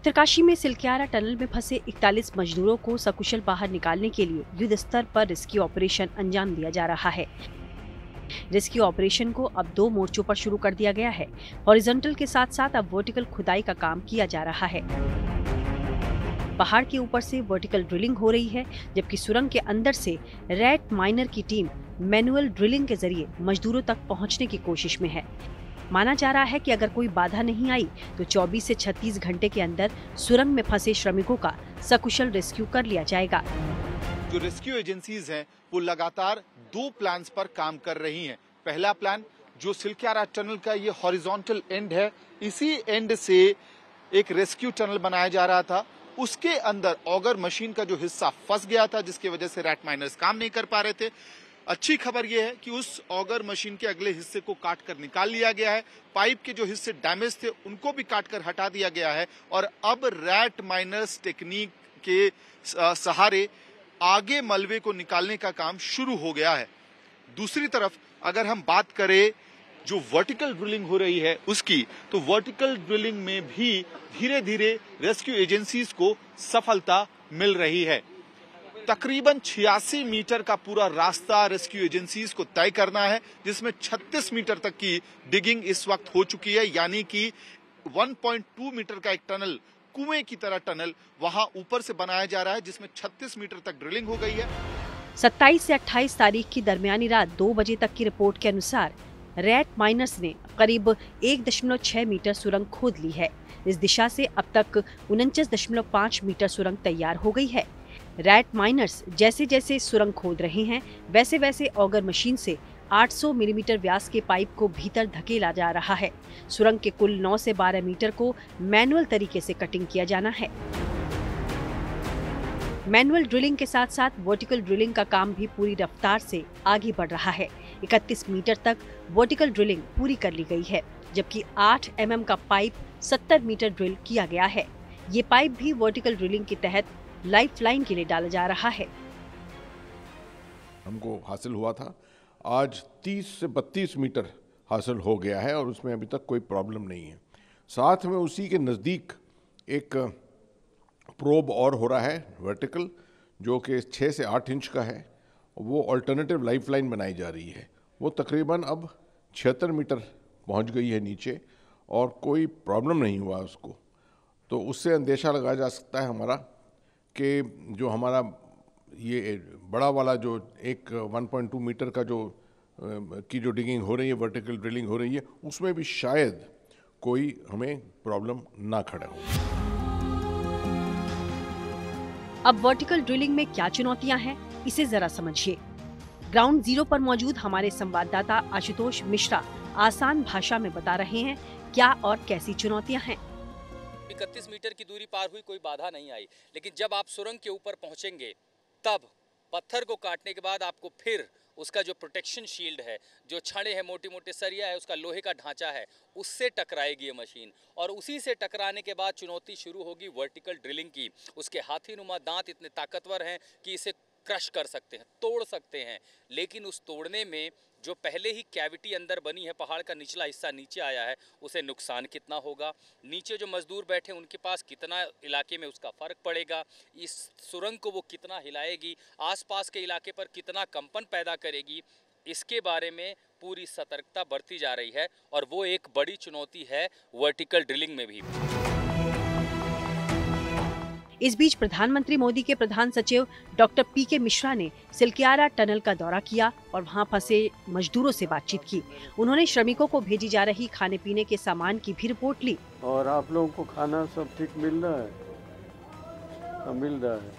उत्तरकाशी में सिलक्यारा टनल में फंसे 41 मजदूरों को सकुशल बाहर निकालने के लिए युद्ध स्तर पर रेस्क्यू ऑपरेशन अंजाम दिया जा रहा है। रेस्क्यू ऑपरेशन को अब 2 मोर्चों पर शुरू कर दिया गया है। हॉरिजॉन्टल के साथ साथ अब वर्टिकल खुदाई का काम किया जा रहा है। पहाड़ के ऊपर से वर्टिकल ड्रिलिंग हो रही है, जबकि सुरंग के अंदर से रैट माइनर की टीम मैनुअल ड्रिलिंग के जरिए मजदूरों तक पहुंचने की कोशिश में है। माना जा रहा है कि अगर कोई बाधा नहीं आई तो 24 से 36 घंटे के अंदर सुरंग में फंसे श्रमिकों का सकुशल रेस्क्यू कर लिया जाएगा। जो रेस्क्यू एजेंसीज हैं वो लगातार 2 प्लान्स पर काम कर रही हैं। पहला प्लान जो सिलक्यारा टनल का ये हॉरिजॉन्टल एंड है, इसी एंड से एक रेस्क्यू टनल बनाया जा रहा था। उसके अंदर ऑगर मशीन का जो हिस्सा फंस गया था, जिसकी वजह से रैट माइनर्स काम नहीं कर पा रहे थे। अच्छी खबर यह है कि उस ऑगर मशीन के अगले हिस्से को काट कर निकाल लिया गया है। पाइप के जो हिस्से डैमेज थे उनको भी काट कर हटा दिया गया है और अब रैट माइनर्स टेक्निक के सहारे आगे मलबे को निकालने का काम शुरू हो गया है। दूसरी तरफ अगर हम बात करें जो वर्टिकल ड्रिलिंग हो रही है उसकी, तो वर्टिकल ड्रिलिंग में भी धीरे धीरे रेस्क्यू एजेंसीज को सफलता मिल रही है। तकरीबन 86 मीटर का पूरा रास्ता रेस्क्यू एजेंसीज को तय करना है, जिसमें 36 मीटर तक की डिगिंग इस वक्त हो चुकी है। यानी कि 1.2 मीटर का एक टनल, कुएं की तरह टनल वहां ऊपर से बनाया जा रहा है, जिसमें 36 मीटर तक ड्रिलिंग हो गई है। 27 से 28 तारीख की दरमियानी रात 2 बजे तक की रिपोर्ट के अनुसार रैट माइनर्स ने करीब 1.6 मीटर सुरंग खोद ली है। इस दिशा से अब तक 49.5 मीटर सुरंग तैयार हो गई है। रैट माइनर्स जैसे जैसे सुरंग खोद रहे हैं, वैसे वैसे ऑगर मशीन से 800 मिलीमीटर व्यास के पाइप को भीतर धकेला जा रहा है। सुरंग के कुल 9 से 12 मीटर को मैनुअल तरीके से कटिंग किया जाना है। मैनुअल ड्रिलिंग के साथ साथ वर्टिकल ड्रिलिंग का काम भी पूरी रफ्तार से आगे बढ़ रहा है। 31 मीटर तक वर्टिकल ड्रिलिंग पूरी कर ली गई है, जबकि 8 mm का पाइप 70 मीटर ड्रिल किया गया है। ये पाइप भी वर्टिकल ड्रिलिंग के तहत लाइफ लाइन के लिए डाला जा रहा है। हमको हासिल हुआ था, आज 30 से 32 मीटर हासिल हो गया है और उसमें अभी तक कोई प्रॉब्लम नहीं है। साथ में उसी के नज़दीक एक प्रोब और हो रहा है वर्टिकल, जो कि 6 से 8 इंच का है। वो अल्टरनेटिव लाइफ लाइन बनाई जा रही है। वो तकरीबन अब 76 मीटर पहुंच गई है नीचे और कोई प्रॉब्लम नहीं हुआ उसको। तो उससे अंदेशा लगाया जा सकता है हमारा कि जो हमारा ये बड़ा वाला जो एक 1.2 मीटर का जो की जो डिगिंग हो रही है, वर्टिकल ड्रिलिंग हो रही है, उसमें भी शायद कोई हमें प्रॉब्लम ना खड़ा हो। अब वर्टिकल ड्रिलिंग में क्या चुनौतियां हैं, इसे जरा समझिए। ग्राउंड जीरो पर मौजूद हमारे संवाददाता आशुतोष मिश्रा आसान भाषा में बता रहे हैं क्या और कैसी चुनौतियां हैं। 31 मीटर की दूरी पार हुई, कोई बाधा नहीं आई, लेकिन जब आप सुरंग के ऊपर पहुंचेंगे तब पत्थर को काटने के बाद आपको फिर उसका जो प्रोटेक्शन शील्ड है, जो छड़े हैं, मोटे मोटे सरिया है, उसका लोहे का ढांचा है, उससे टकराएगी ये मशीन और उसी से टकराने के बाद चुनौती शुरू होगी वर्टिकल ड्रिलिंग की। उसके हाथीनुमा दांत इतने ताकतवर हैं कि इसे क्रश कर सकते हैं, तोड़ सकते हैं, लेकिन उस तोड़ने में जो पहले ही कैविटी अंदर बनी है, पहाड़ का निचला हिस्सा नीचे आया है, उसे नुकसान कितना होगा, नीचे जो मजदूर बैठे उनके पास कितना इलाके में उसका फर्क पड़ेगा, इस सुरंग को वो कितना हिलाएगी, आसपास के इलाके पर कितना कंपन पैदा करेगी, इसके बारे में पूरी सतर्कता बरती जा रही है और वो एक बड़ी चुनौती है वर्टिकल ड्रिलिंग में भी। इस बीच प्रधानमंत्री मोदी के प्रधान सचिव डॉक्टर पीके मिश्रा ने सिलक्यारा टनल का दौरा किया और वहां फंसे मजदूरों से बातचीत की। उन्होंने श्रमिकों को भेजी जा रही खाने पीने के सामान की भी रिपोर्ट ली। और आप लोगों को खाना सब ठीक मिल रहा है? मिल रहा है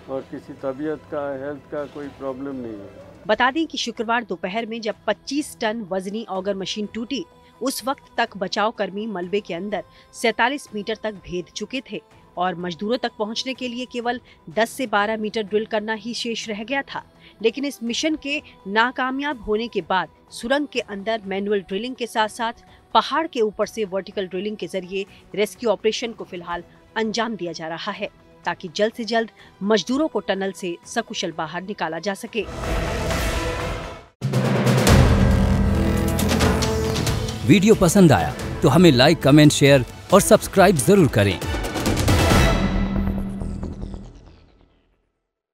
और किसी तबीयत का, हेल्थ का कोई प्रॉब्लम नहीं है। बता दें कि शुक्रवार दोपहर में जब 25 टन वजनी ऑगर मशीन टूटी, उस वक्त तक बचाव कर्मी मलबे के अंदर 47 मीटर तक भेद चुके थे और मजदूरों तक पहुंचने के लिए केवल 10 से 12 मीटर ड्रिल करना ही शेष रह गया था। लेकिन इस मिशन के नाकामयाब होने के बाद सुरंग के अंदर मैनुअल ड्रिलिंग के साथ साथ पहाड़ के ऊपर से वर्टिकल ड्रिलिंग के जरिए रेस्क्यू ऑपरेशन को फिलहाल अंजाम दिया जा रहा है, ताकि जल्द से जल्द मजदूरों को टनल से सकुशल बाहर निकाला जा सके। वीडियो पसंद आया तो हमें लाइक, कमेंट, शेयर और सब्सक्राइब जरूर करें।